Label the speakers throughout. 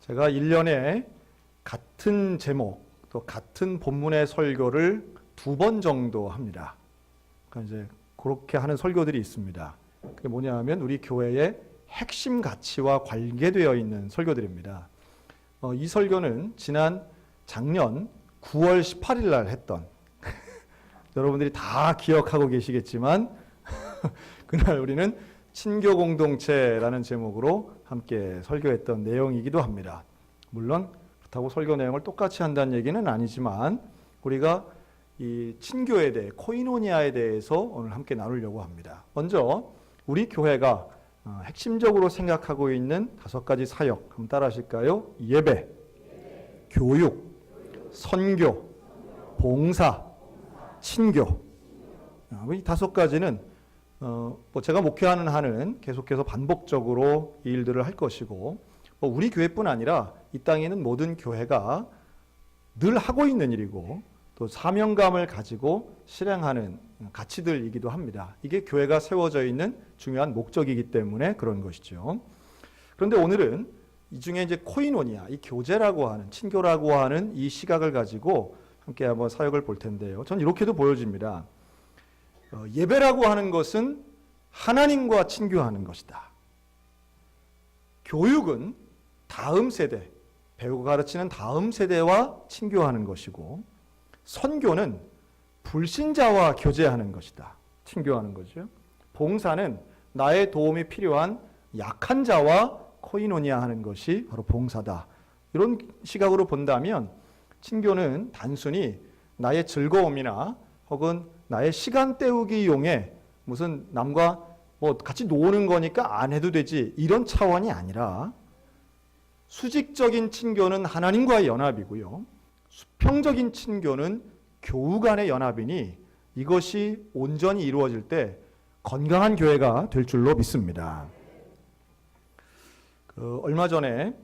Speaker 1: 제가 1년에 같은 제목 또 같은 본문의 설교를 2번 정도 합니다. 그러니까 이제 그렇게 하는 설교들이 있습니다. 그게 뭐냐 하면 우리 교회의 핵심 가치와 관계되어 있는 설교들입니다. 이 설교는 작년 9월 18일 날 했던 여러분들이 다 기억하고 계시겠지만 그날 우리는 친교 공동체라는 제목으로 함께 설교했던 내용이기도 합니다. 물론 그렇다고 설교 내용을 똑같이 한다는 얘기는 아니지만 우리가 이 친교에 대해, 코이노니아에 대해서 오늘 함께 나누려고 합니다. 먼저 우리 교회가 핵심적으로 생각하고 있는 5가지 사역 한번 따라 하실까요? 예배, 교육, 선교, 봉사, 친교. 이 5가지는 제가 목회하는 한은 계속해서 반복적으로 이 일들을 할 것이고 우리 교회뿐 아니라 이 땅에 있는 모든 교회가 늘 하고 있는 일이고 또 사명감을 가지고 실행하는 가치들이기도 합니다. 이게 교회가 세워져 있는 중요한 목적이기 때문에 그런 것이죠. 그런데 오늘은 이 중에 이제 코이노니아, 이 교제라고 하는, 친교라고 하는 이 시각을 가지고 함께 한번 사역을 볼 텐데요. 전 이렇게도 보여집니다. 예배라고 하는 것은 하나님과 친교하는 것이다. 교육은 다음 세대, 배우고 가르치는 다음 세대와 친교하는 것이고 선교는 불신자와 교제하는 것이다. 친교하는 거죠. 봉사는 나의 도움이 필요한 약한 자와 코이노니아 하는 것이 바로 봉사다. 이런 시각으로 본다면 친교는 단순히 나의 즐거움이나 혹은 나의 시간 때우기용에 무슨 남과 같이 노는 거니까 안 해도 되지 이런 차원이 아니라 수직적인 친교는 하나님과의 연합이고요. 수평적인 친교는 교우 간의 연합이니 이것이 온전히 이루어질 때 건강한 교회가 될 줄로 믿습니다. 얼마 전에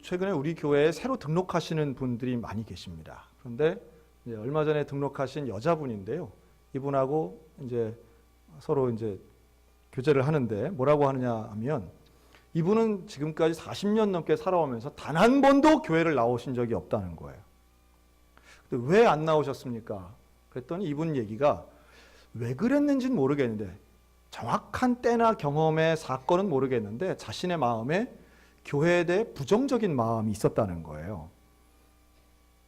Speaker 1: 최근에 우리 교회에 새로 등록하시는 분들이 많이 계십니다. 그런데 얼마 전에 등록하신 여자분인데요. 이분하고 이제 서로 이제 교제를 하는데 뭐라고 하느냐 하면 이분은 지금까지 40년 넘게 살아오면서 단 한 번도 교회를 나오신 적이 없다는 거예요. 왜 안 나오셨습니까? 그랬더니 이분 얘기가 왜 그랬는지는 모르겠는데 정확한 때나 경험의 사건은 모르겠는데 자신의 마음에 교회에 대해 부정적인 마음이 있었다는 거예요.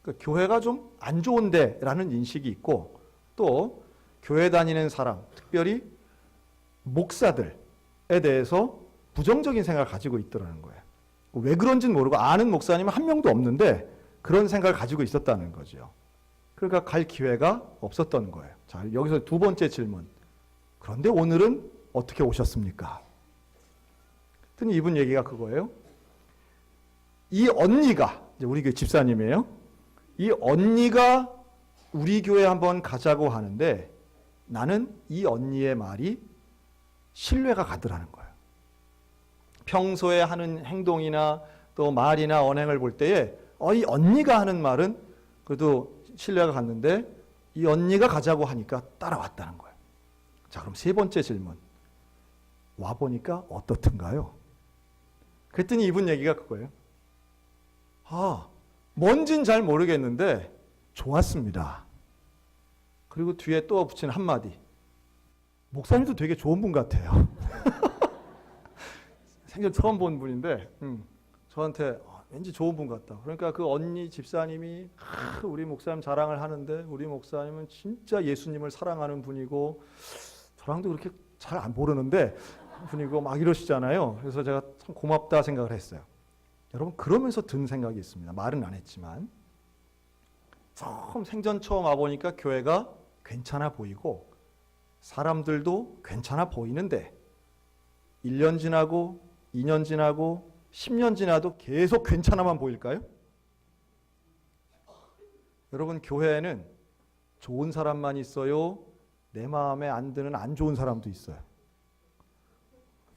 Speaker 1: 그러니까 교회가 좀 안 좋은데 라는 인식이 있고 또 교회 다니는 사람, 특별히 목사들에 대해서 부정적인 생각을 가지고 있더라는 거예요. 왜 그런지는 모르고 아는 목사님은 한 명도 없는데 그런 생각을 가지고 있었다는 거죠. 그러니까 갈 기회가 없었던 거예요. 자, 여기서 2번째 질문. 그런데 오늘은 어떻게 오셨습니까? 그랬더니 이분 얘기가 그거예요. 이 언니가, 이제 우리 교회 집사님이에요. 이 언니가 우리 교회 한번 가자고 하는데 나는 이 언니의 말이 신뢰가 가더라는 거예요. 평소에 하는 행동이나 또 말이나 언행을 볼 때에 이 언니가 하는 말은 그래도 신뢰가 갔는데 이 언니가 가자고 하니까 따라왔다는 거예요. 자, 그럼 3번째 질문. 와보니까 어떻든가요? 그랬더니 이분 얘기가 그거예요. 뭔진 잘 모르겠는데 좋았습니다. 그리고 뒤에 또 붙인 한마디. 목사님도 되게 좋은 분 같아요. 생전 처음 본 분인데 저한테 왠지 좋은 분 같다. 그러니까 그 언니 집사님이 우리 목사님 자랑을 하는데 우리 목사님은 진짜 예수님을 사랑하는 분이고 저랑도 그렇게 잘 안 모르는데 분이고 막 이러시잖아요. 그래서 제가 참 고맙다 생각을 했어요. 여러분 그러면서 든 생각이 있습니다. 말은 안 했지만 생전 처음 와보니까 교회가 괜찮아 보이고 사람들도 괜찮아 보이는데 1년 지나고 2년 지나고 10년 지나도 계속 괜찮아만 보일까요? 여러분 교회에는 좋은 사람만 있어요? 내 마음에 안 드는 안 좋은 사람도 있어요.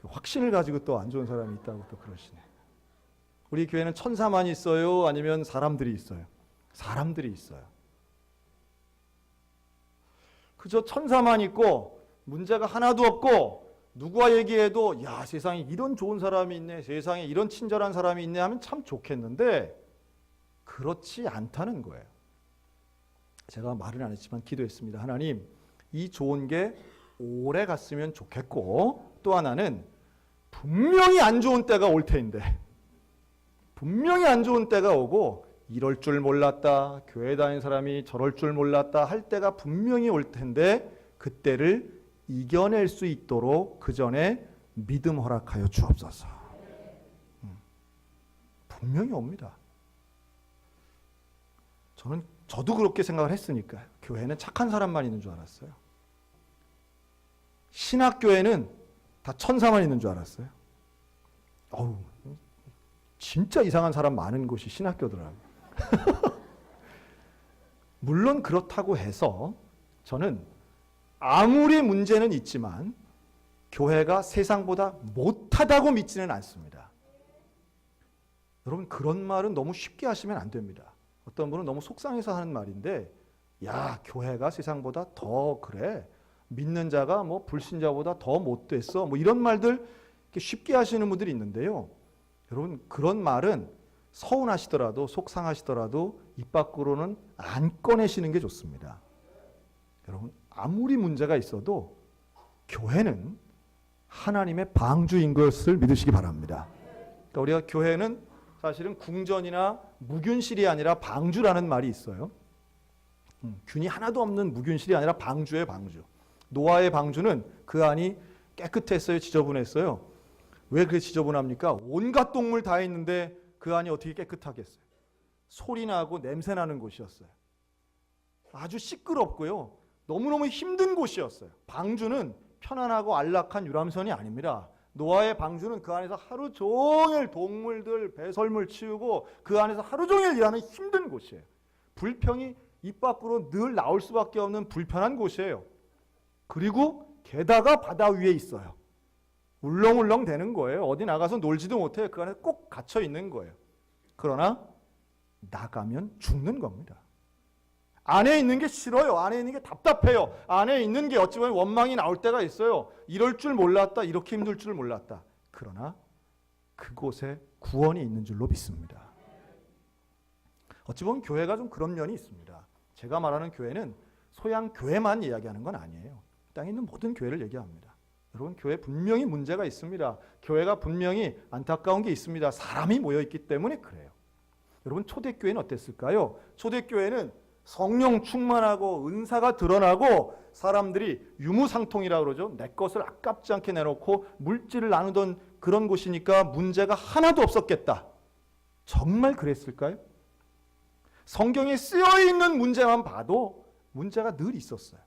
Speaker 1: 확신을 가지고 또 안 좋은 사람이 있다고 또 그러시네. 우리 교회는 천사만 있어요? 아니면 사람들이 있어요? 사람들이 있어요. 그저 천사만 있고 문제가 하나도 없고 누구와 얘기해도 야, 세상에 이런 좋은 사람이 있네, 세상에 이런 친절한 사람이 있네 하면 참 좋겠는데 그렇지 않다는 거예요. 제가 말은 안 했지만 기도했습니다. 하나님, 이 좋은 게 오래 갔으면 좋겠고, 또 하나는 분명히 안 좋은 때가 올 텐데, 분명히 안 좋은 때가 오고 이럴 줄 몰랐다, 교회 다니는 사람이 저럴 줄 몰랐다 할 때가 분명히 올 텐데 그때를 이겨낼 수 있도록 그 전에 믿음 허락하여 주옵소서. 분명히 옵니다. 저도 그렇게 생각을 했으니까요. 교회는 착한 사람만 있는 줄 알았어요. 신학교에는 다 천사만 있는 줄 알았어요. 어우, 진짜 이상한 사람 많은 곳이 신학교더라고요. 물론 그렇다고 해서 저는 아무리 문제는 있지만 교회가 세상보다 못하다고 믿지는 않습니다. 여러분, 그런 말은 너무 쉽게 하시면 안 됩니다. 어떤 분은 너무 속상해서 하는 말인데, 야, 교회가 세상보다 더 그래, 믿는 자가 뭐 불신자보다 더 못됐어, 뭐 이런 말들 이렇게 쉽게 하시는 분들이 있는데요. 여러분, 그런 말은 서운하시더라도 속상하시더라도 입 밖으로는 안 꺼내시는 게 좋습니다. 여러분, 아무리 문제가 있어도 교회는 하나님의 방주인 것을 믿으시기 바랍니다. 그러니까 우리가 교회는 사실은 궁전이나 무균실이 아니라 방주라는 말이 있어요. 균이 하나도 없는 무균실이 아니라 방주의 방주. 노아의 방주는 그 안이 깨끗했어요, 지저분했어요? 왜 그렇게 지저분합니까? 온갖 동물 다 있는데 그 안이 어떻게 깨끗하겠어요? 소리 나고 냄새 나는 곳이었어요. 아주 시끄럽고요, 너무너무 힘든 곳이었어요. 방주는 편안하고 안락한 유람선이 아닙니다. 노아의 방주는 그 안에서 하루 종일 동물들 배설물 치우고 그 안에서 하루 종일 일하는 힘든 곳이에요. 불평이 입 밖으로 늘 나올 수밖에 없는 불편한 곳이에요. 그리고 게다가 바다 위에 있어요. 울렁울렁 되는 거예요. 어디 나가서 놀지도 못해요. 그 안에 꼭 갇혀 있는 거예요. 그러나 나가면 죽는 겁니다. 안에 있는 게 싫어요. 안에 있는 게 답답해요. 안에 있는 게 어찌 보면 원망이 나올 때가 있어요. 이럴 줄 몰랐다. 이렇게 힘들 줄 몰랐다. 그러나 그곳에 구원이 있는 줄로 믿습니다. 어찌 보면 교회가 좀 그런 면이 있습니다. 제가 말하는 교회는 소양 교회만 이야기하는 건 아니에요. 땅에 있는 모든 교회를 얘기합니다. 여러분, 교회 분명히 문제가 있습니다. 교회가 분명히 안타까운 게 있습니다. 사람이 모여있기 때문에 그래요. 여러분, 초대교회는 어땠을까요? 초대교회는 성령 충만하고 은사가 드러나고 사람들이 유무상통이라고 그러죠. 내 것을 아깝지 않게 내놓고 물질을 나누던 그런 곳이니까 문제가 하나도 없었겠다. 정말 그랬을까요? 성경에 쓰여있는 문제만 봐도 문제가 늘 있었어요.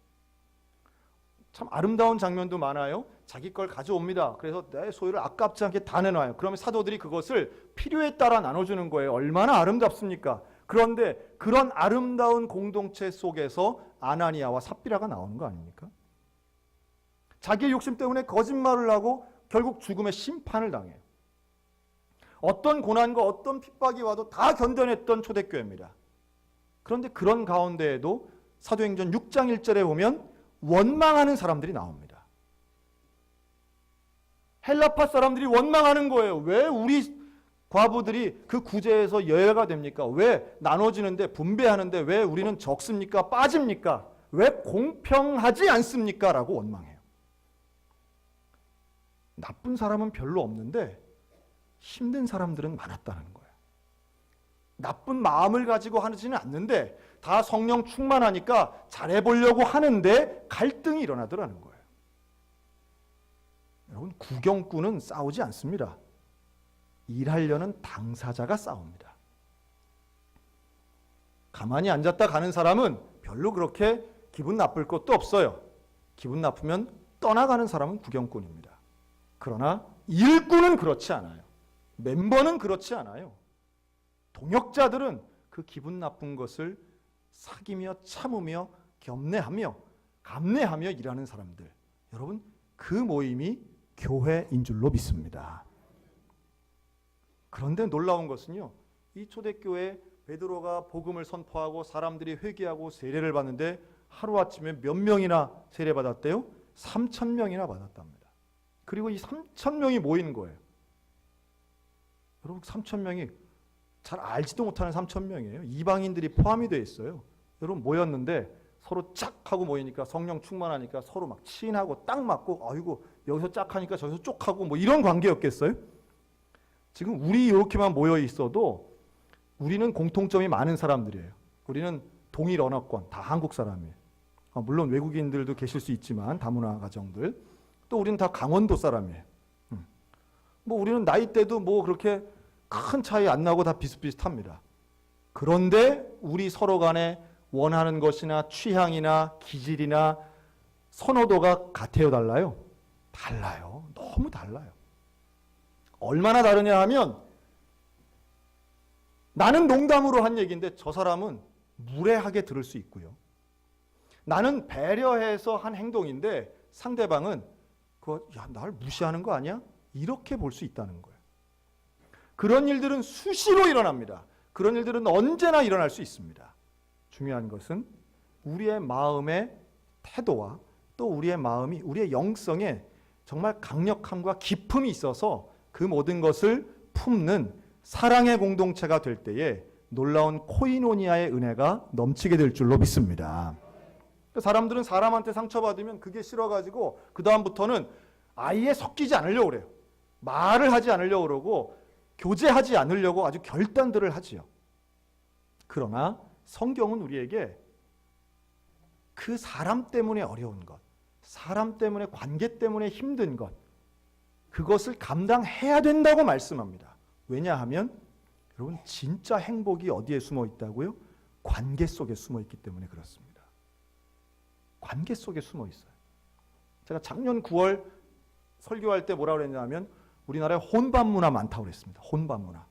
Speaker 1: 참 아름다운 장면도 많아요. 자기 걸 가져옵니다. 그래서 내 소유를 아깝지 않게 다 내놔요. 그러면 사도들이 그것을 필요에 따라 나눠주는 거예요. 얼마나 아름답습니까? 그런데 그런 아름다운 공동체 속에서 아나니아와 삽비라가 나오는 거 아닙니까? 자기의 욕심 때문에 거짓말을 하고 결국 죽음의 심판을 당해요. 어떤 고난과 어떤 핍박이 와도 다 견뎌냈던 초대교회입니다. 그런데 그런 가운데에도 사도행전 6장 1절에 보면 원망하는 사람들이 나옵니다. 헬라파 사람들이 원망하는 거예요. 왜 우리 과부들이 그 구제에서 예외가 됩니까? 왜 나눠지는데 분배하는데 왜 우리는 적습니까? 빠집니까? 왜 공평하지 않습니까? 라고 원망해요. 나쁜 사람은 별로 없는데 힘든 사람들은 많았다는 거예요. 나쁜 마음을 가지고 하지는 않는데 다 성령 충만하니까 잘해보려고 하는데 갈등이 일어나더라는 거예요. 여러분, 구경꾼은 싸우지 않습니다. 일하려는 당사자가 싸웁니다. 가만히 앉았다 가는 사람은 별로 그렇게 기분 나쁠 것도 없어요. 기분 나쁘면 떠나가는 사람은 구경꾼입니다. 그러나 일꾼은 그렇지 않아요. 멤버는 그렇지 않아요. 동역자들은 그 기분 나쁜 것을 사귀며 참으며 겸내하며 감내하며 일하는 사람들. 여러분, 그 모임이 교회인 줄로 믿습니다. 그런데 놀라운 것은요, 이 초대교회 베드로가 복음을 선포하고 사람들이 회개하고 세례를 받는데 하루아침에 몇 명이나 세례받았대요? 3,000명이나 받았답니다. 그리고 이 3,000명이 모이는 거예요. 여러분 3,000명이 잘 알지도 못하는 3,000명이에요. 이방인들이 포함이 되어 있어요. 여러분 모였는데 서로 짝 하고 모이니까 성령 충만하니까 서로 막 친하고 딱 맞고 아이고 여기서 짝 하니까 저기서 쪽 하고 뭐 이런 관계였겠어요? 지금 우리 이렇게만 모여 있어도 우리는 공통점이 많은 사람들이에요. 우리는 동일 언어권, 다 한국 사람이에요. 물론 외국인들도 계실 수 있지만 다문화 가정들. 또 우리는 다 강원도 사람이에요. 뭐 우리는 나이대도 뭐 그렇게 큰 차이 안 나고 다 비슷비슷합니다. 그런데 우리 서로 간에 원하는 것이나 취향이나 기질이나 선호도가 같아요, 달라요? 달라요. 너무 달라요. 얼마나 다르냐 하면 나는 농담으로 한 얘기인데 저 사람은 무례하게 들을 수 있고요. 나는 배려해서 한 행동인데 상대방은 그거 야, 날 무시하는 거 아니야? 이렇게 볼 수 있다는 거예요. 그런 일들은 수시로 일어납니다. 그런 일들은 언제나 일어날 수 있습니다. 중요한 것은 우리의 마음의 태도와 또 우리의 마음이 우리의 영성에 정말 강력함과 깊음이 있어서 그 모든 것을 품는 사랑의 공동체가 될 때에 놀라운 코이노니아의 은혜가 넘치게 될 줄로 믿습니다. 사람들은 사람한테 상처받으면 그게 싫어가지고 그 다음부터는 아예 섞이지 않으려고 그래요. 말을 하지 않으려고 그러고 교제하지 않으려고 아주 결단들을 하지요. 그러나 성경은 우리에게 그 사람 때문에 어려운 것, 사람 때문에 관계 때문에 힘든 것, 그것을 감당해야 된다고 말씀합니다. 왜냐하면 여러분 진짜 행복이 어디에 숨어 있다고요? 관계 속에 숨어 있기 때문에 그렇습니다. 관계 속에 숨어 있어요. 제가 작년 9월 설교할 때 뭐라고 그랬냐면 우리나라에 혼밥 문화 많다고 그랬습니다. 혼밥 문화.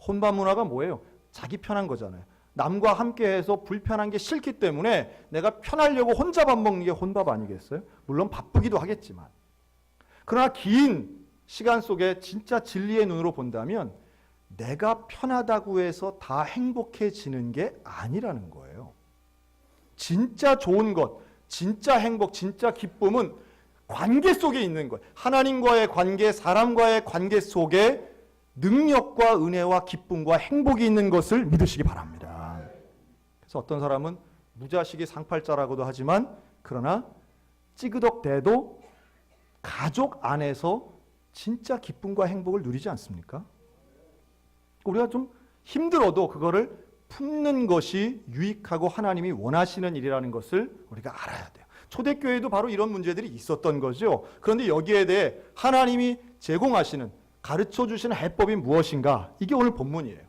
Speaker 1: 혼밥 문화가 뭐예요? 자기 편한 거잖아요. 남과 함께해서 불편한 게 싫기 때문에 내가 편하려고 혼자 밥 먹는 게 혼밥 아니겠어요? 물론 바쁘기도 하겠지만. 그러나 긴 시간 속에 진짜 진리의 눈으로 본다면 내가 편하다고 해서 다 행복해지는 게 아니라는 거예요. 진짜 좋은 것, 진짜 행복, 진짜 기쁨은 관계 속에 있는 거예요. 하나님과의 관계, 사람과의 관계 속에 능력과 은혜와 기쁨과 행복이 있는 것을 믿으시기 바랍니다. 그래서 어떤 사람은 무자식이 상팔자라고도 하지만 그러나 찌그덕대도 가족 안에서 진짜 기쁨과 행복을 누리지 않습니까? 우리가 좀 힘들어도 그거를 품는 것이 유익하고 하나님이 원하시는 일이라는 것을 우리가 알아야 돼요. 초대교회도 바로 이런 문제들이 있었던 거죠. 그런데 여기에 대해 하나님이 제공하시는 가르쳐 주시는 해법이 무엇인가? 이게 오늘 본문이에요.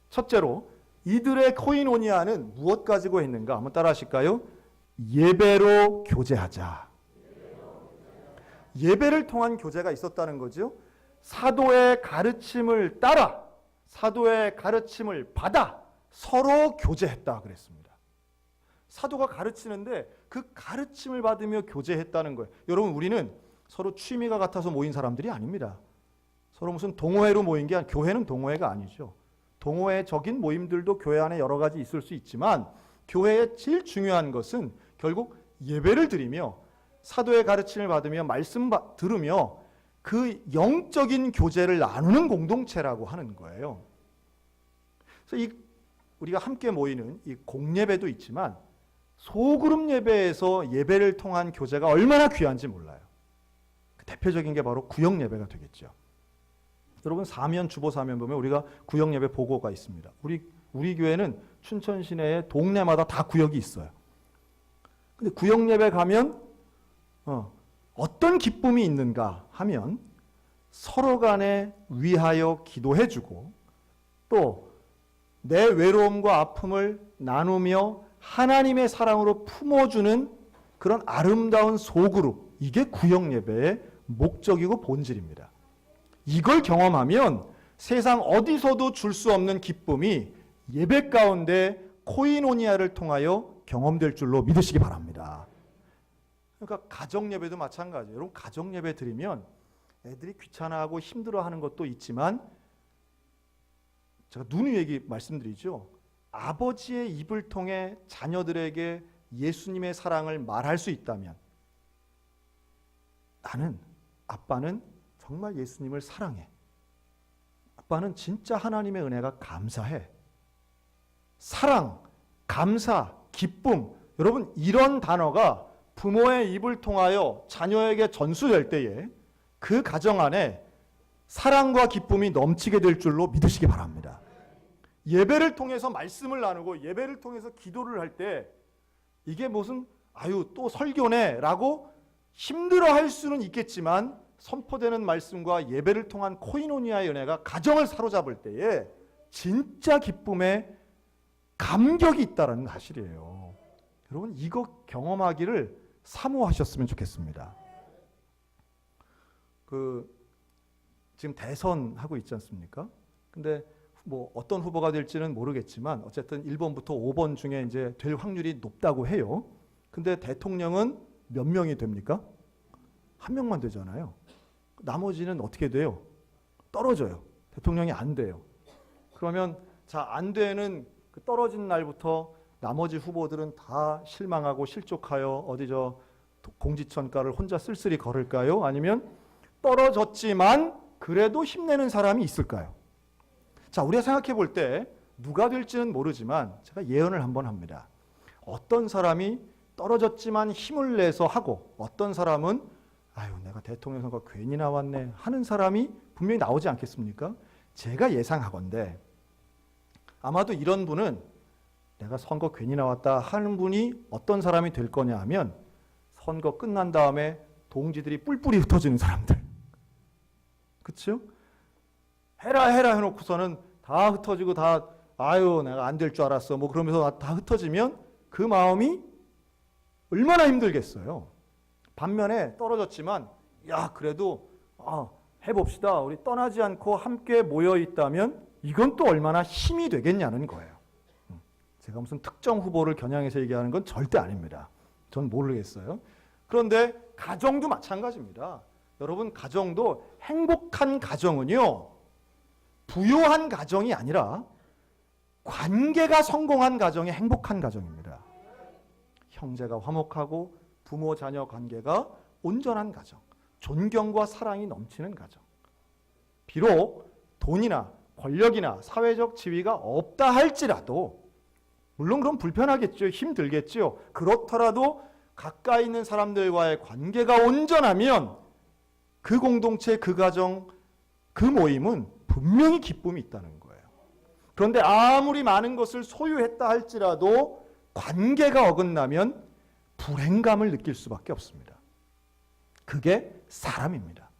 Speaker 1: 첫째로 이들의 코이노니아는 무엇 가지고 했는가? 한번 따라 하실까요? 예배로 교제하자. 예배를 통한 교제가 있었다는 거죠. 사도의 가르침을 따라 사도의 가르침을 받아 서로 교제했다 그랬습니다. 사도가 가르치는데 그 가르침을 받으며 교제했다는 거예요. 여러분 우리는 서로 취미가 같아서 모인 사람들이 아닙니다. 서로 무슨 동호회로 모인 게 아니라 교회는 동호회가 아니죠. 동호회적인 모임들도 교회 안에 여러 가지 있을 수 있지만 교회의 제일 중요한 것은 결국 예배를 드리며 사도의 가르침을 받으며 말씀 들으며 그 영적인 교제를 나누는 공동체라고 하는 거예요. 그래서 우리가 함께 모이는 이 공예배도 있지만 소그룹 예배에서 예배를 통한 교제가 얼마나 귀한지 몰라요. 그 대표적인 게 바로 구역 예배가 되겠죠. 여러분 사면 주보 사면 보면 우리가 구역 예배 보고가 있습니다. 우리 교회는 춘천 시내에 동네마다 다 구역이 있어요. 근데 구역 예배 가면 어떤 기쁨이 있는가 하면 서로 간에 위하여 기도해주고 또 내 외로움과 아픔을 나누며 하나님의 사랑으로 품어주는 그런 아름다운 소그룹, 이게 구역 예배의 목적이고 본질입니다. 이걸 경험하면 세상 어디서도 줄 수 없는 기쁨이 예배 가운데 코이노니아를 통하여 경험될 줄로 믿으시기 바랍니다. 그러니까 가정 예배도 마찬가지예요. 여러분 가정 예배 드리면 애들이 귀찮아하고 힘들어하는 것도 있지만 제가 누누이 얘기 말씀드리죠. 아버지의 입을 통해 자녀들에게 예수님의 사랑을 말할 수 있다면 나는 아빠는 정말 예수님을 사랑해. 아빠는 진짜 하나님의 은혜가 감사해. 사랑, 감사, 기쁨. 여러분, 이런 단어가 부모의 입을 통하여 자녀에게 전수될 때에 그 가정 안에 사랑과 기쁨이 넘치게 될 줄로 믿으시기 바랍니다. 예배를 통해서 말씀을 나누고 예배를 통해서 기도를 할 때 이게 무슨 또 설교네 라고 힘들어할 수는 있겠지만 선포되는 말씀과 예배를 통한 코이노니아의 은혜가 가정을 사로잡을 때에 진짜 기쁨에 감격이 있다는 사실이에요. 여러분, 이거 경험하기를 사모하셨으면 좋겠습니다. 지금 대선 하고 있지 않습니까? 근데 어떤 후보가 될지는 모르겠지만 어쨌든 1번부터 5번 중에 이제 될 확률이 높다고 해요. 근데 대통령은 몇 명이 됩니까? 한 명만 되잖아요. 나머지는 어떻게 돼요? 떨어져요. 대통령이 안 돼요. 그러면 안 되는 그 떨어진 날부터 나머지 후보들은 다 실망하고 실족하여 공지천가를 혼자 쓸쓸히 걸을까요? 아니면 떨어졌지만 그래도 힘내는 사람이 있을까요? 자, 우리가 생각해 볼 때 누가 될지는 모르지만 제가 예언을 한번 합니다. 어떤 사람이 떨어졌지만 힘을 내서 하고 어떤 사람은 내가 대통령 선거 괜히 나왔네 하는 사람이 분명히 나오지 않겠습니까? 제가 예상하건대 아마도 이런 분은 내가 선거 괜히 나왔다 하는 분이 어떤 사람이 될 거냐 하면 선거 끝난 다음에 동지들이 뿔뿔이 흩어지는 사람들. 그렇죠? 해라 해놓고서는 다 흩어지고 내가 안 될 줄 알았어 그러면서 다 흩어지면 그 마음이 얼마나 힘들겠어요. 반면에 떨어졌지만 그래도 해봅시다. 우리 떠나지 않고 함께 모여 있다면 이건 또 얼마나 힘이 되겠냐는 거예요. 제가 무슨 특정 후보를 겨냥해서 얘기하는 건 절대 아닙니다. 전 모르겠어요. 그런데 가정도 마찬가지입니다. 여러분, 가정도 행복한 가정은요, 부요한 가정이 아니라 관계가 성공한 가정이 행복한 가정입니다. 형제가 화목하고 부모 자녀 관계가 온전한 가정, 존경과 사랑이 넘치는 가정. 비록 돈이나 권력이나 사회적 지위가 없다 할지라도 물론 그럼 불편하겠죠. 힘들겠죠. 그렇더라도 가까이 있는 사람들과의 관계가 온전하면 그 공동체, 그 가정, 그 모임은 분명히 기쁨이 있다는 거예요. 그런데 아무리 많은 것을 소유했다 할지라도 관계가 어긋나면 불행감을 느낄 수밖에 없습니다. 그게 사람입니다.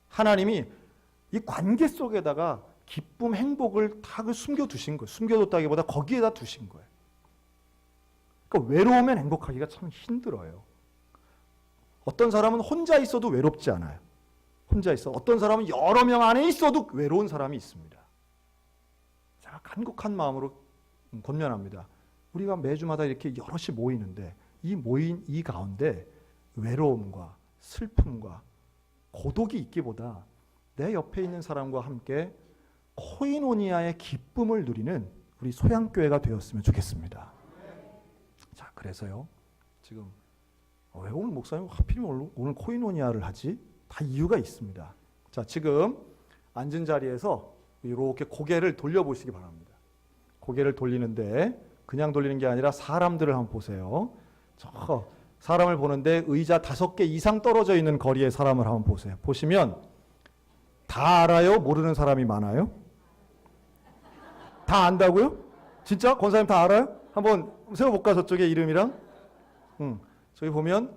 Speaker 1: 하나님이 이 관계 속에다가 기쁨, 행복을 다 숨겨두신 거예요. 숨겨뒀다기보다 거기에다 두신 거예요. 그러니까 외로우면 행복하기가 참 힘들어요. 어떤 사람은 혼자 있어도 외롭지 않아요. 혼자 있어. 어떤 사람은 여러 명 안에 있어도 외로운 사람이 있습니다. 제가 간곡한 마음으로 권면합니다. 우리가 매주마다 이렇게 여럿이 모이는데 모인 이 가운데 외로움과 슬픔과 고독이 있기보다 내 옆에 있는 사람과 함께 코이노니아의 기쁨을 누리는 우리 소양교회가 되었으면 좋겠습니다. 자, 그래서요. 지금 왜 오늘 목사님 하필이면 오늘 코이노니아를 하지? 다 이유가 있습니다. 자, 지금 앉은 자리에서 이렇게 고개를 돌려보시기 바랍니다. 고개를 돌리는데 그냥 돌리는 게 아니라 사람들을 한번 보세요. 저 사람을 보는데 의자 5개 이상 떨어져 있는 거리의 사람을 한번 보세요. 보시면 다 알아요? 모르는 사람이 많아요? 다 안다고요? 진짜? 권사님 다 알아요? 한번 세워볼까? 저쪽에 이름이랑? 저기 보면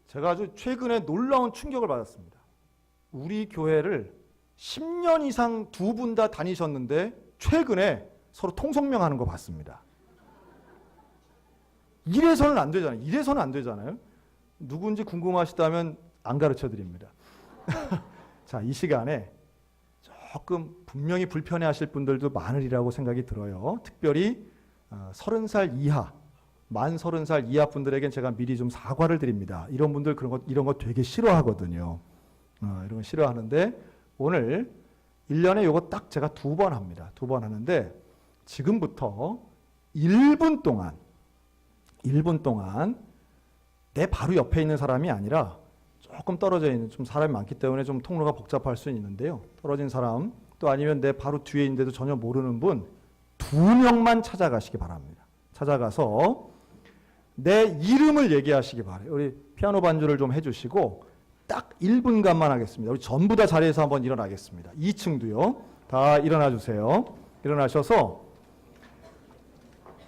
Speaker 1: 제가 아주 최근에 놀라운 충격을 받았습니다. 우리 교회를 10년 이상 두 분 다 다니셨는데 최근에 서로 통성명하는 거 봤습니다. 이래서는 안 되잖아요. 이래서는 안 되잖아요. 누군지 궁금하시다면 안 가르쳐 드립니다. 자, 이 시간에 조금 분명히 불편해 하실 분들도 많으리라고 생각이 들어요. 특별히 30살 이하, 만 30살 이하 분들에겐 제가 미리 좀 사과를 드립니다. 이런 분들 이런 거 되게 싫어하거든요. 이런 거 싫어하는데 오늘 1년에 요거 딱 제가 2번 합니다. 2번 하는데 지금부터 1분 동안 내 바로 옆에 있는 사람이 아니라 조금 떨어져 있는, 좀 사람이 많기 때문에 좀 통로가 복잡할 수는 있는데요. 떨어진 사람, 또 아니면 내 바로 뒤에 있는데도 전혀 모르는 분 2명만 찾아가시기 바랍니다. 찾아가서 내 이름을 얘기하시기 바래요. 우리 피아노 반주를 좀 해주시고 딱 1분간만 하겠습니다. 우리 전부 다 자리에서 한번 일어나겠습니다. 2층도요. 다 일어나 주세요. 일어나셔서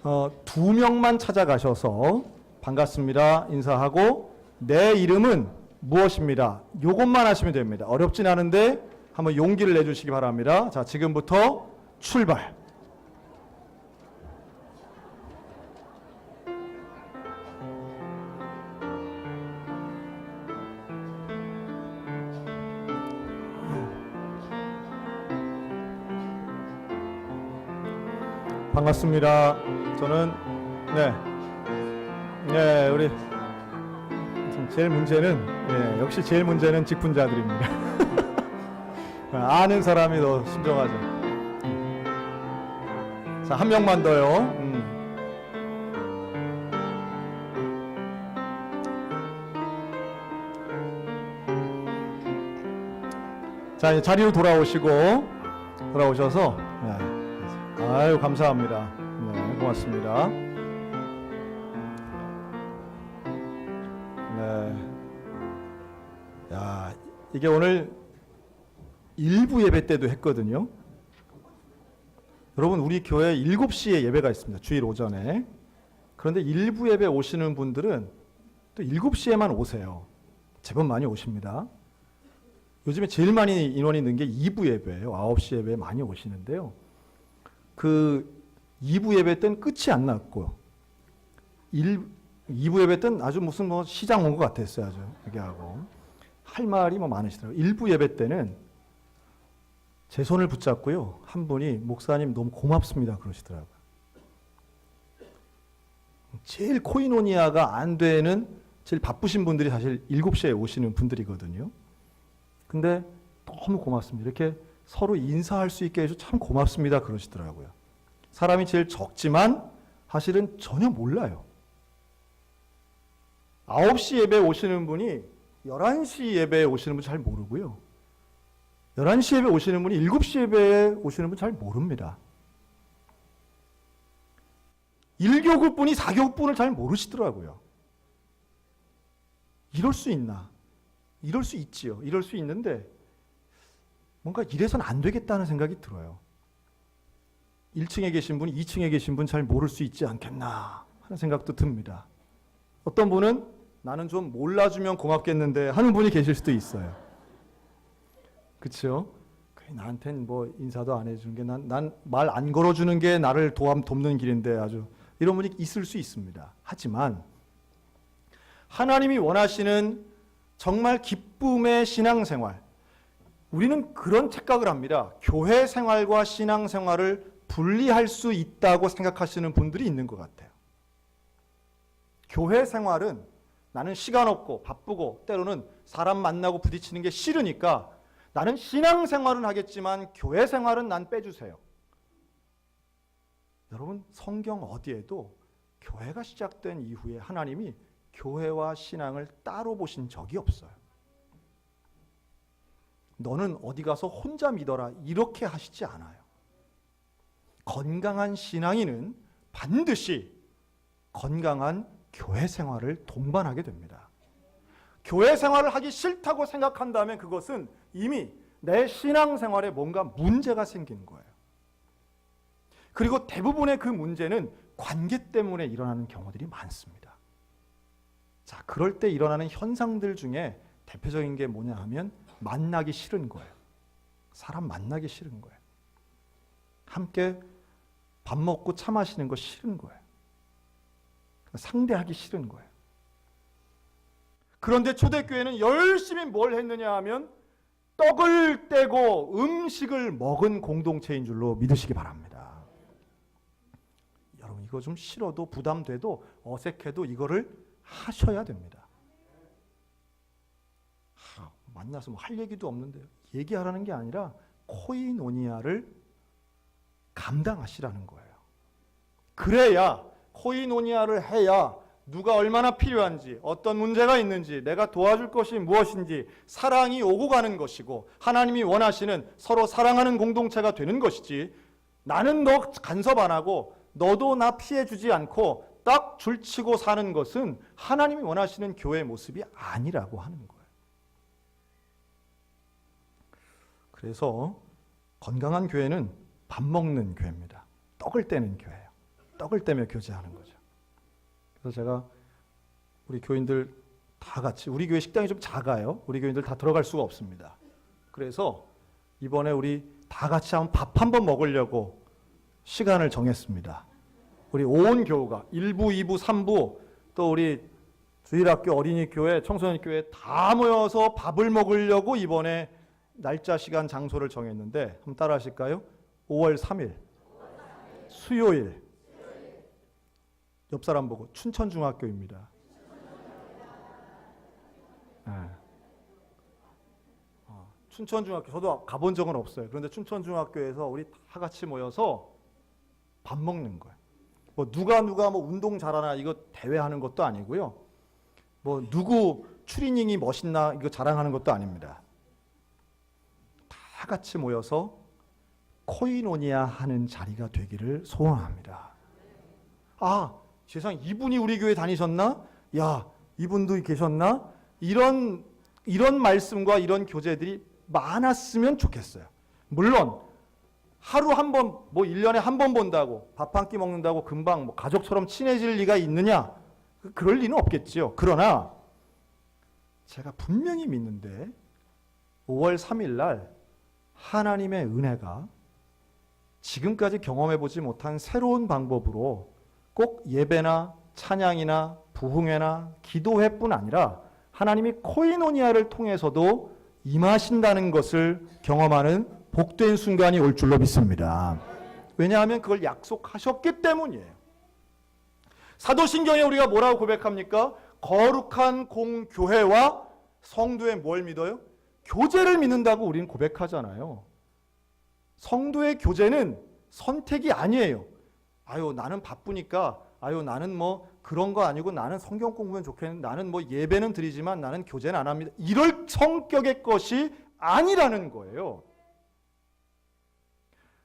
Speaker 1: 2명만 찾아가셔서 반갑습니다 인사하고 내 이름은 무엇입니다. 요것만 하시면 됩니다. 어렵진 않은데 한번 용기를 내주시기 바랍니다. 자, 지금부터 출발. 반갑습니다. 저는 우리 제일 문제는 역시 제일 문제는 직분자들입니다. 아는 사람이 더 신중하죠. 자, 한 명만 더요. 자, 이제 자리로 돌아오셔서 아유, 감사합니다. 네, 고맙습니다. 네. 야, 이게 오늘 일부 예배 때도 했거든요. 여러분, 우리 교회 7시에 예배가 있습니다. 주일 오전에. 그런데 일부 예배 오시는 분들은 또 7시에만 오세요. 제법 많이 오십니다. 요즘에 제일 많이 인원이 있는 게 2부 예배예요. 9시 예배에 많이 오시는데요. 그 2부 예배 때는 끝이 안 났고요. 2부 예배 때는 아주 무슨 시장 온 것 같았어요. 아주 얘기하고 할 말이 많으시더라고요. 1부 예배 때는 제 손을 붙잡고요. 한 분이 목사님 너무 고맙습니다 그러시더라고요. 제일 코이노니아가 안 되는 제일 바쁘신 분들이 사실 7시에 오시는 분들이거든요. 근데 너무 고맙습니다. 이렇게 서로 인사할 수 있게 해서 참 고맙습니다 그러시더라고요. 사람이 제일 적지만 사실은 전혀 몰라요. 9시 예배에 오시는 분이 11시 예배에 오시는 분 잘 모르고요. 11시 예배에 오시는 분이 7시 예배에 오시는 분 잘 모릅니다. 1교급 분이 4교급 분을 잘 모르시더라고요. 이럴 수 있나? 이럴 수 있지요. 이럴 수 있는데 뭔가 이래서는 안 되겠다는 생각이 들어요. 1층에 계신 분이 2층에 계신 분 잘 모를 수 있지 않겠나 하는 생각도 듭니다. 어떤 분은 나는 좀 몰라주면 고맙겠는데 하는 분이 계실 수도 있어요. 그렇죠? 나한텐 인사도 안 해주는 게 난 말 안 걸어주는 게 나를 돕는 길인데 아주 이런 분이 있을 수 있습니다. 하지만 하나님이 원하시는 정말 기쁨의 신앙생활, 우리는 그런 착각을 합니다. 교회 생활과 신앙 생활을 분리할 수 있다고 생각하시는 분들이 있는 것 같아요. 교회 생활은 나는 시간 없고 바쁘고 때로는 사람 만나고 부딪히는 게 싫으니까 나는 신앙 생활은 하겠지만 교회 생활은 난 빼주세요. 여러분, 성경 어디에도 교회가 시작된 이후에 하나님이 교회와 신앙을 따로 보신 적이 없어요. 너는 어디 가서 혼자 믿어라 이렇게 하시지 않아요. 건강한 신앙인은 반드시 건강한 교회 생활을 동반하게 됩니다. 교회 생활을 하기 싫다고 생각한다면 그것은 이미 내 신앙 생활에 뭔가 문제가 생긴 거예요. 그리고 대부분의 그 문제는 관계 때문에 일어나는 경우들이 많습니다. 자, 그럴 때 일어나는 현상들 중에 대표적인 게 뭐냐 하면 만나기 싫은 거예요. 사람 만나기 싫은 거예요. 함께 밥 먹고 차 마시는 거 싫은 거예요. 상대하기 싫은 거예요. 그런데 초대교회는 열심히 뭘 했느냐 하면 떡을 떼고 음식을 먹은 공동체인 줄로 믿으시기 바랍니다. 여러분, 이거 좀 싫어도 부담돼도 어색해도 이거를 하셔야 됩니다. 만나서 할 얘기도 없는데 얘기하라는 게 아니라 코이노니아를 감당하시라는 거예요. 그래야 코이노니아를 해야 누가 얼마나 필요한지, 어떤 문제가 있는지, 내가 도와줄 것이 무엇인지 사랑이 오고 가는 것이고, 하나님이 원하시는 서로 사랑하는 공동체가 되는 것이지, 나는 너 간섭 안 하고 너도 나 피해 주지 않고 딱 줄치고 사는 것은 하나님이 원하시는 교회의 모습이 아니라고 하는 거예요. 그래서 건강한 교회는 밥 먹는 교회입니다. 떡을 떼는 교회예요. 떡을 떼며 교제하는 거죠. 그래서 제가 우리 교인들 다 같이, 우리 교회 식당이 좀 작아요. 우리 교인들 다 들어갈 수가 없습니다. 그래서 이번에 우리 다 같이 한번 밥 한번 먹으려고 시간을 정했습니다. 우리 온 교우가 1부, 2부, 3부 또 우리 주일학교, 어린이교회, 청소년교회 다 모여서 밥을 먹으려고 이번에 날짜, 시간, 장소를 정했는데 한번 따라 하실까요? 5월 3일 수요일. 옆 사람 보고 춘천중학교입니다. 네. 춘천중학교, 저도 가본 적은 없어요. 그런데 춘천중학교에서 우리 다 같이 모여서 밥 먹는 거예요. 뭐 누가 뭐 운동 잘하나 이거 대회하는 것도 아니고요. 뭐 누구 추리닝이 멋있나 이거 자랑하는 것도 아닙니다. 다 같이 모여서 코이노니아 하는 자리가 되기를 소원합니다. 아, 세상 이분이 우리 교회 다니셨나? 야, 이분도 계셨나? 이런 말씀과 이런 교제들이 많았으면 좋겠어요. 물론 하루 한 번, 뭐 1년에 한 번 본다고 밥 한 끼 먹는다고 금방 뭐 가족처럼 친해질 리가 있느냐? 그럴 리는 없겠지요. 그러나 제가 분명히 믿는데 5월 3일 날 하나님의 은혜가 지금까지 경험해보지 못한 새로운 방법으로 꼭 예배나 찬양이나 부흥회나 기도회뿐 아니라 하나님이 코이노니아를 통해서도 임하신다는 것을 경험하는 복된 순간이 올 줄로 믿습니다. 왜냐하면 그걸 약속하셨기 때문이에요. 사도신경에 우리가 뭐라고 고백합니까? 거룩한 공교회와 성도의 뭘 믿어요? 교제를 믿는다고 우리는 고백하잖아요. 성도의 교제는 선택이 아니에요. 아유, 나는 바쁘니까, 아유, 나는 뭐 그런 거 아니고 나는 성경 공부면 좋겠는데 나는 뭐 예배는 드리지만 나는 교제는 안 합니다. 이럴 성격의 것이 아니라는 거예요.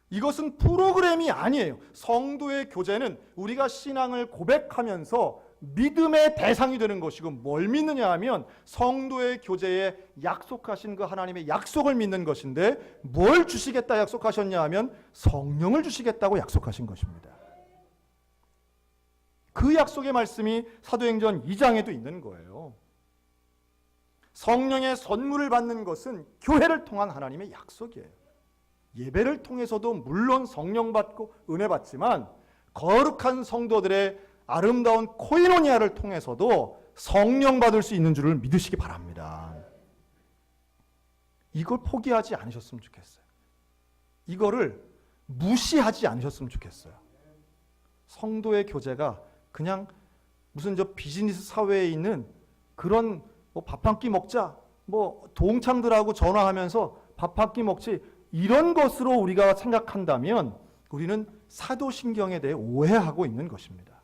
Speaker 1: 이것은 프로그램이 아니에요. 성도의 교제는 우리가 신앙을 고백하면서 믿음의 대상이 되는 것이고, 뭘 믿느냐 하면 성도의 교제에 약속하신 그 하나님의 약속을 믿는 것인데, 뭘 주시겠다 약속하셨냐 하면 성령을 주시겠다고 약속하신 것입니다. 그 약속의 말씀이 사도행전 2장에도 있는 거예요. 성령의 선물을 받는 것은 교회를 통한 하나님의 약속이에요. 예배를 통해서도 물론 성령 받고 은혜 받지만 거룩한 성도들의 아름다운 코이노니아를 통해서도 성령 받을 수 있는 줄을 믿으시기 바랍니다. 이걸 포기하지 않으셨으면 좋겠어요. 이거를 무시하지 않으셨으면 좋겠어요. 성도의 교제가 그냥 무슨 저 비즈니스 사회에 있는 그런 뭐 밥 한 끼 먹자, 뭐 동창들하고 전화하면서 밥 한 끼 먹지, 이런 것으로 우리가 생각한다면 우리는 사도신경에 대해 오해하고 있는 것입니다.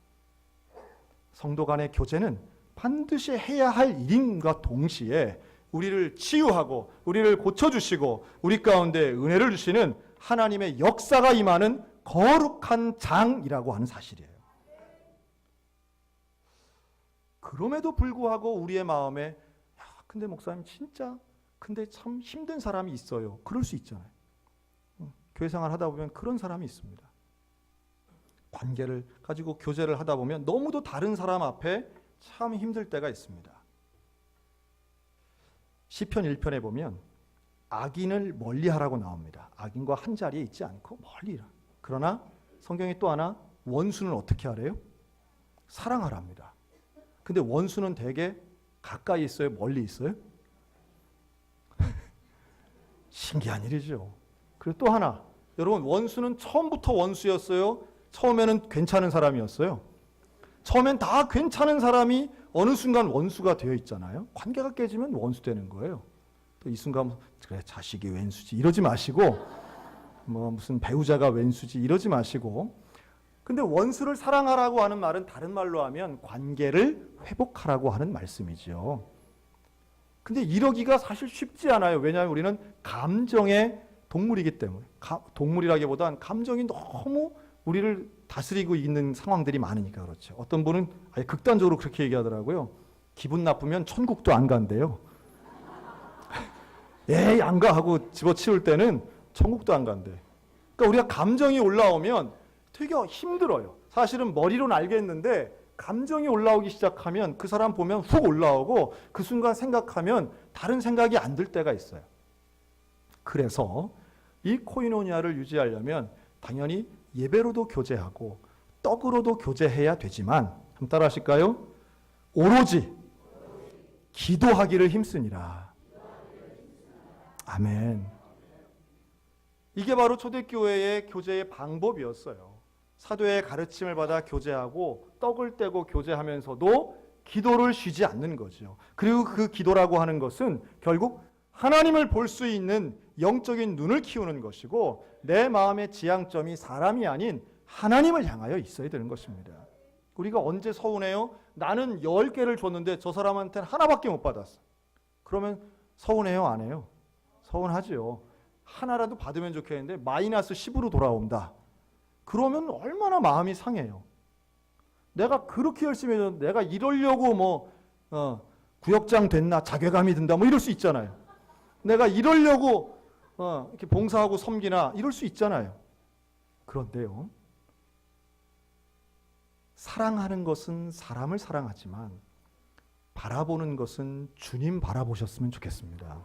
Speaker 1: 성도 간의 교제는 반드시 해야 할 일임과 동시에 우리를 치유하고 우리를 고쳐주시고 우리 가운데 은혜를 주시는 하나님의 역사가 임하는 거룩한 장이라고 하는 사실이에요. 그럼에도 불구하고 우리의 마음에 근데 목사님 진짜 근데 참 힘든 사람이 있어요. 그럴 수 있잖아요. 교회 생활 하다 보면 그런 사람이 있습니다. 관계를 가지고 교제를 하다 보면 너무도 다른 사람 앞에 참 힘들 때가 있습니다. 시편 1편에 보면 악인을 멀리하라고 나옵니다. 악인과 한 자리에 있지 않고 멀리라. 그러나 성경이 또 하나 원수는 어떻게 하래요? 사랑하랍니다. 근데 원수는 되게 가까이 있어요? 멀리 있어요? 신기한 일이죠. 그리고 또 하나, 여러분 원수는 처음부터 원수였어요? 처음에는 괜찮은 사람이었어요? 처음엔 다 괜찮은 사람이 어느 순간 원수가 되어 있잖아요. 관계가 깨지면 원수 되는 거예요. 또 이 순간 그래 자식이 왼수지 이러지 마시고, 뭐 무슨 배우자가 왼수지 이러지 마시고, 근데 원수를 사랑하라고 하는 말은 다른 말로 하면 관계를 회복하라고 하는 말씀이죠. 근데 이러기가 사실 쉽지 않아요. 왜냐하면 우리는 감정의 동물이기 때문에. 동물이라기보단 감정이 너무 우리를 다스리고 있는 상황들이 많으니까 그렇죠. 어떤 분은 아예 극단적으로 그렇게 얘기하더라고요. 기분 나쁘면 천국도 안 간대요. 에이 안 가 하고 집어치울 때는 천국도 안 간대. 그러니까 우리가 감정이 올라오면 되게 힘들어요. 사실은 머리로는 알겠는데 감정이 올라오기 시작하면 그 사람 보면 훅 올라오고 그 순간 생각하면 다른 생각이 안 들 때가 있어요. 그래서 이 코이노니아를 유지하려면 당연히 예배로도 교제하고 떡으로도 교제해야 되지만 한번 따라 하실까요? 오로지 기도하기를 힘쓰니라. 아멘. 이게 바로 초대교회의 교제의 방법이었어요. 사도의 가르침을 받아 교제하고 떡을 떼고 교제하면서도 기도를 쉬지 않는 거죠. 그리고 그 기도라고 하는 것은 결국 하나님을 볼 수 있는 영적인 눈을 키우는 것이고 내 마음의 지향점이 사람이 아닌 하나님을 향하여 있어야 되는 것입니다. 우리가 언제 서운해요? 나는 10개를 줬는데 저 사람한테는 하나밖에 못 받았어. 그러면 서운해요? 안 해요? 서운하지요. 하나라도 받으면 좋겠는데 마이너스 10으로 돌아온다. 그러면 얼마나 마음이 상해요. 내가 그렇게 열심히 해줬는데 내가 이러려고 구역장 됐나 자괴감이 든다 이럴 수 있잖아요. 내가 이러려고 이렇게 봉사하고 섬기나 이럴 수 있잖아요. 그런데요. 사랑하는 것은 사람을 사랑하지만 바라보는 것은 주님 바라보셨으면 좋겠습니다.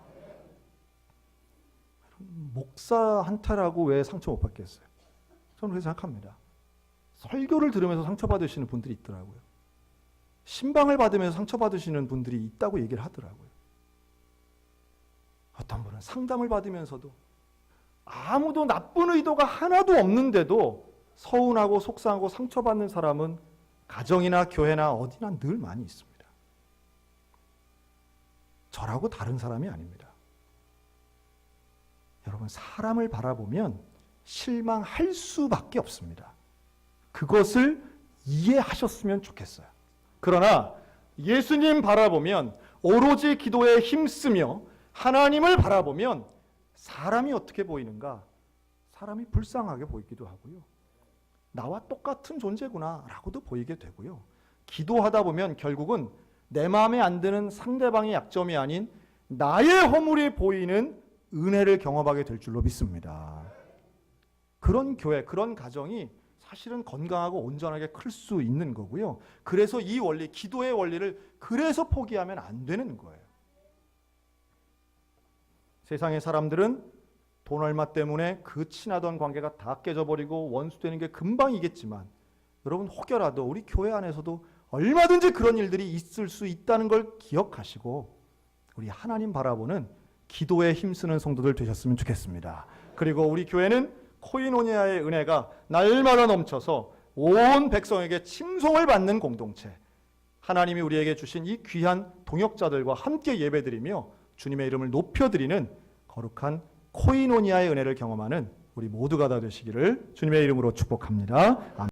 Speaker 1: 목사한테라고 왜 상처 못 받겠어요? 저는 그렇게 생각합니다. 설교를 들으면서 상처받으시는 분들이 있더라고요. 신방을 받으면서 상처받으시는 분들이 있다고 얘기를 하더라고요. 어떤 분은 상담을 받으면서도 아무도 나쁜 의도가 하나도 없는데도 서운하고 속상하고 상처받는 사람은 가정이나 교회나 어디나 늘 많이 있습니다. 저라고 다른 사람이 아닙니다. 여러분, 사람을 바라보면 실망할 수밖에 없습니다. 그것을 이해하셨으면 좋겠어요. 그러나 예수님 바라보면 오로지 기도에 힘쓰며 하나님을 바라보면 사람이 어떻게 보이는가? 사람이 불쌍하게 보이기도 하고요. 나와 똑같은 존재구나 라고도 보이게 되고요. 기도하다 보면 결국은 내 마음에 안 드는 상대방의 약점이 아닌 나의 허물이 보이는 은혜를 경험하게 될 줄로 믿습니다. 그런 교회, 그런 가정이 사실은 건강하고 온전하게 클 수 있는 거고요. 그래서 이 원리, 기도의 원리를 그래서 포기하면 안 되는 거예요. 세상의 사람들은 돈 얼마 때문에 그 친하던 관계가 다 깨져버리고 원수되는 게 금방이겠지만 여러분 혹여라도 우리 교회 안에서도 얼마든지 그런 일들이 있을 수 있다는 걸 기억하시고 우리 하나님 바라보는 기도에 힘쓰는 성도들 되셨으면 좋겠습니다. 그리고 우리 교회는 코이노니아의 은혜가 날마다 넘쳐서 온 백성에게 칭송을 받는 공동체, 하나님이 우리에게 주신 이 귀한 동역자들과 함께 예배드리며 주님의 이름을 높여드리는 거룩한 코이노니아의 은혜를 경험하는 우리 모두가 다 되시기를 주님의 이름으로 축복합니다. 아멘.